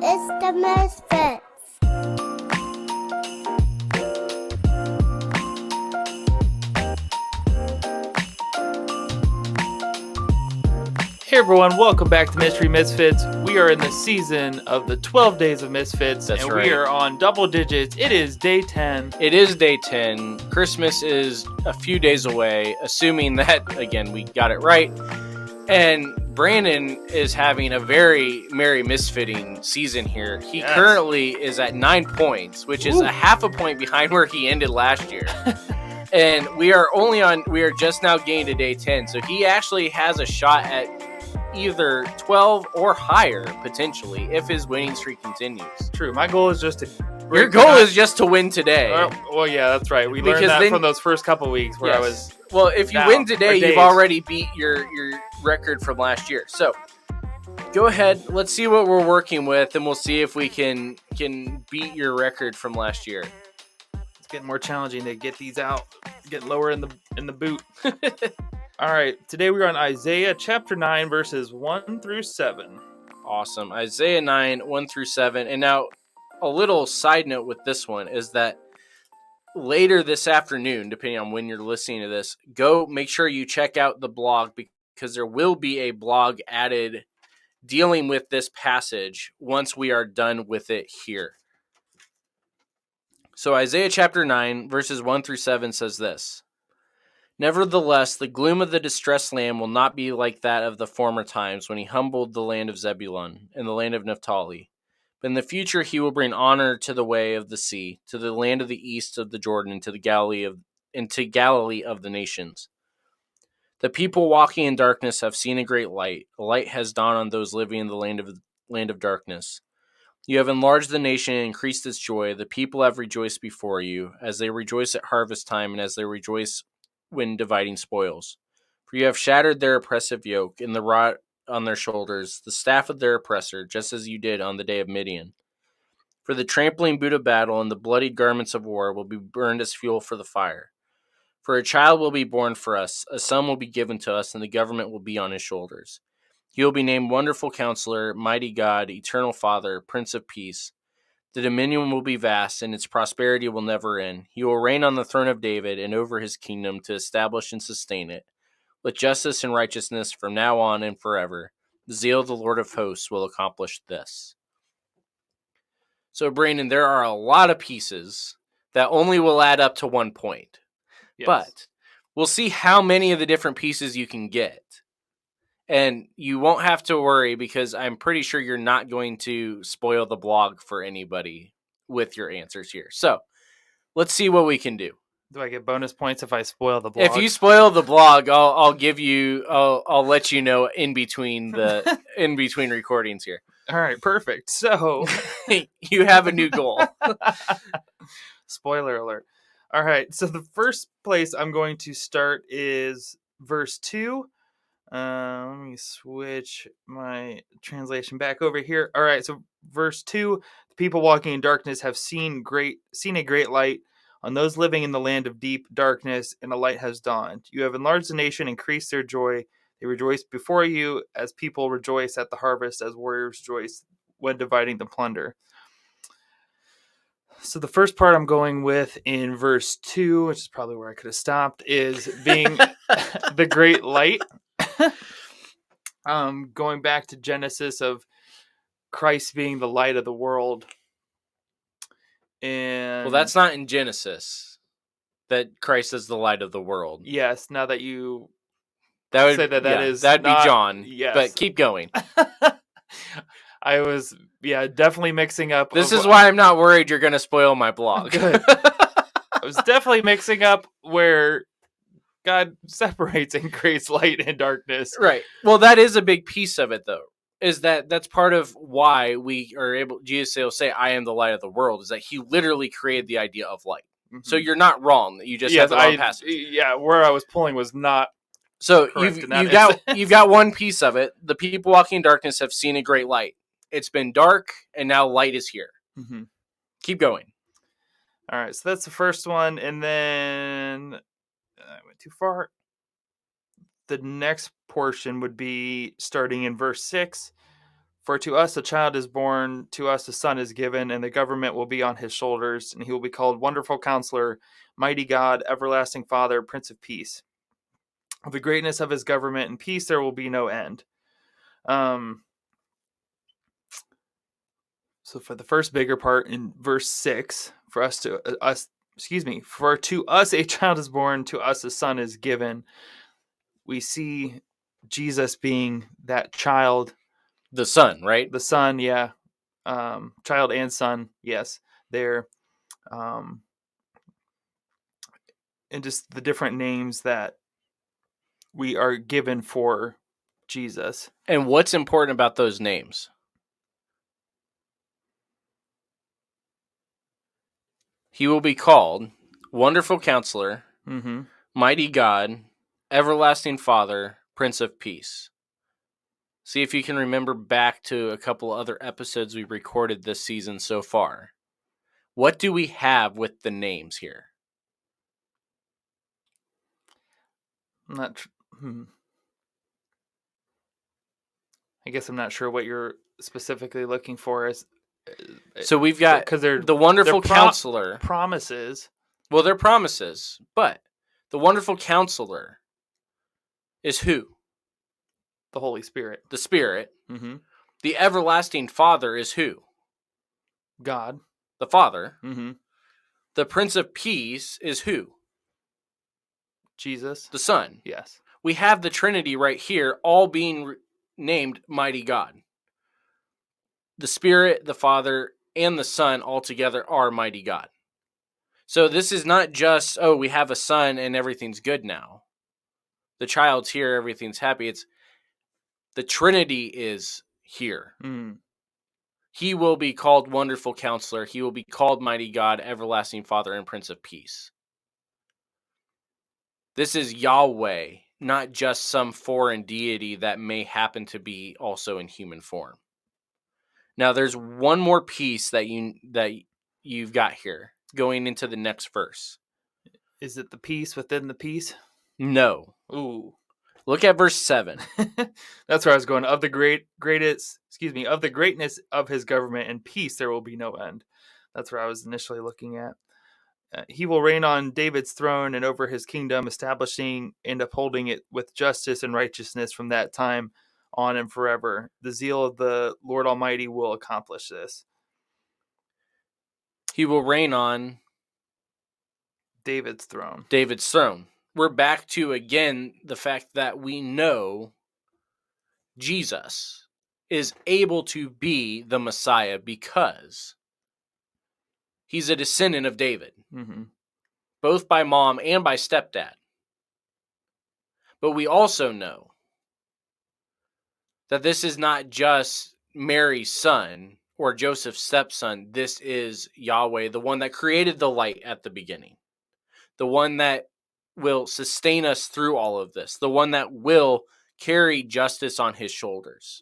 It's the Misfits. Hey everyone, welcome back to Mystery Misfits. We are in the season of the 12 Days of Misfits, That's and right. we are on double digits. It is day 10. It is day 10. Christmas is a few days away, assuming that, again, we got it right. And Brandon is having a very merry misfitting season here. He currently is at 9 points, which is a half a point behind where he ended last year. And we are just now getting to day 10. So he actually has a shot at either 12 or higher, potentially, if his winning streak continues. True. My goal is just to... Your goal is just to win today. Well, yeah, that's right. We learned that from those first couple weeks where I was... Well, if you win today, you've already beat your record from last year. So, go ahead. Let's see what we're working with, and we'll see if we can beat your record from last year. It's getting more challenging to get these out, get lower in the boot. All right, today we're on Isaiah chapter 9, verses 1 through 7. Awesome. Isaiah 9, 1 through 7. And now, a little side note with this one is that later this afternoon, depending on when you're listening to this, go make sure you check out the blog because there will be a blog added dealing with this passage once we are done with it here. So Isaiah chapter 9, verses 1 through 7 says this. Nevertheless, the gloom of the distressed land will not be like that of the former times when he humbled the land of Zebulun and the land of Naphtali. But in the future he will bring honor to the way of the sea, to the land of the east of the Jordan, and to Galilee of the nations. The people walking in darkness have seen a great light. A light has dawned on those living in the land of darkness. You have enlarged the nation and increased its joy. The people have rejoiced before you, as they rejoice at harvest time and as they rejoice when dividing spoils. For you have shattered their oppressive yoke and the rod on their shoulders, the staff of their oppressor, just as you did on the day of Midian. For the trampling boot of battle and the bloody garments of war will be burned as fuel for the fire. For a child will be born for us, a son will be given to us, and the government will be on his shoulders. He will be named Wonderful Counselor, Mighty God, Eternal Father, Prince of Peace. The dominion will be vast, and its prosperity will never end. He will reign on the throne of David and over his kingdom to establish and sustain it. With justice and righteousness from now on and forever, the zeal of the Lord of hosts will accomplish this. So, Brandon, there are a lot of pieces that only will add up to 1 point. Yes. But we'll see how many of the different pieces you can get. And you won't have to worry because I'm pretty sure you're not going to spoil the blog for anybody with your answers here. So let's see what we can do. Do I get bonus points if I spoil the blog? If you spoil the blog, I'll give you. I'll let you know in between recordings here. All right, perfect. So you have a new goal. Spoiler alert. All right, so the first place I'm going to start is verse 2. Let me switch my translation back over here. All right, so verse 2, the people walking in darkness have seen a great light. On those living in the land of deep darkness, and a light has dawned. You have enlarged the nation, increased their joy. They rejoice before you as people rejoice at the harvest, as warriors rejoice when dividing the plunder. So the first part I'm going with in verse 2, which is probably where I could have stopped, is being the great light. Going back to Genesis of Christ being the light of the world. And well, that's not in Genesis that Christ is the light of the world. Yes, now that you say that'd not, be John. Yes. But keep going. I was definitely mixing up. This is why I'm not worried you're going to spoil my blog. Good. I was definitely mixing up where God separates and creates light and darkness. Right. Well, that is a big piece of it, though. Is that's part of why we are able. Jesus will say, "I am the light of the world." Is that he literally created the idea of light. Mm-hmm. So you're not wrong. You just have the wrong passage. Yeah, where I was pulling was not. So you've got one piece of it. The people walking in darkness have seen a great light. It's been dark, and now light is here. Mm-hmm. Keep going. All right, so that's the first one, and then I went too far. The next portion would be starting in verse 6. For to us a child is born, to us a son is given, and the government will be on his shoulders, and he will be called Wonderful Counselor, Mighty God, Everlasting Father, Prince of Peace. Of the greatness of his government and peace there will be no end. So for the first bigger part in verse 6, for to us a child is born, to us a son is given. We see Jesus being that child. The son, right? The son, yeah. Child and son, yes. They're and just the different names that we are given for Jesus. And what's important about those names? He will be called Wonderful Counselor, Mighty God, Everlasting Father, Prince of Peace. See if you can remember back to a couple other episodes we recorded this season so far. What do we have with the names here? I guess I'm not sure what you're specifically looking for. So we've got because they're the Wonderful Counselor. Promises. Well, they're promises, but the Wonderful Counselor is who? The Holy Spirit. The Spirit. The Everlasting Father is who? God. The Father. The Prince of Peace is who? Jesus. The Son. Yes. We have the Trinity right here, all being named Mighty God. The Spirit, the Father, and the Son all together are Mighty God. So this is not just, oh, we have a son and everything's good now. The child's here, everything's happy. It's the Trinity is here. He will be called Wonderful Counselor. He will be called Mighty God, Everlasting Father, and Prince of Peace. This is Yahweh, not just some foreign deity that may happen to be also in human form. Now, there's one more piece that you've got here going into the next verse. Is it the peace within the peace? No. Ooh. Look at verse 7. That's where I was going. Of the greatness of his government and peace, there will be no end. That's where I was initially looking at. He will reign on David's throne and over his kingdom, establishing and upholding it with justice and righteousness from that time on and forever. The zeal of the Lord Almighty will accomplish this. He will reign on David's throne. We're back to, again, the fact that we know Jesus is able to be the Messiah because he's a descendant of David, both by mom and by stepdad. But we also know that this is not just Mary's son or Joseph's stepson. This is Yahweh, the one that created the light at the beginning, the one that will sustain us through all of this, the one that will carry justice on his shoulders.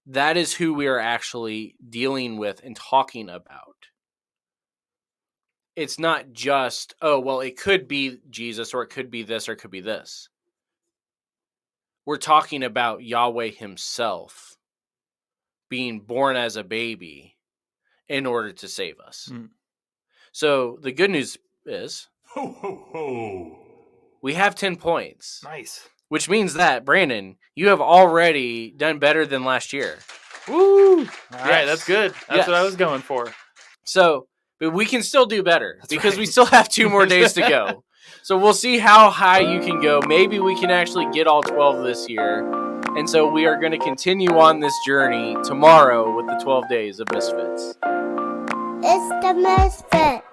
That is who we are actually dealing with and talking about. It's not just, oh, well, it could be Jesus, or it could be this, or it could be this. We're talking about Yahweh himself being born as a baby in order to save us. So the good news is, ho, ho, ho, we have 10 points. Nice. Which means that, Brandon, you have already done better than last year. Woo! All right, that's good. That's what I was going for. So, but we can still do better because right. we still have 2 more days to go. So we'll see how high you can go. Maybe we can actually get all 12 this year. And so we are going to continue on this journey tomorrow with the 12 days of Misfits. It's the Misfits.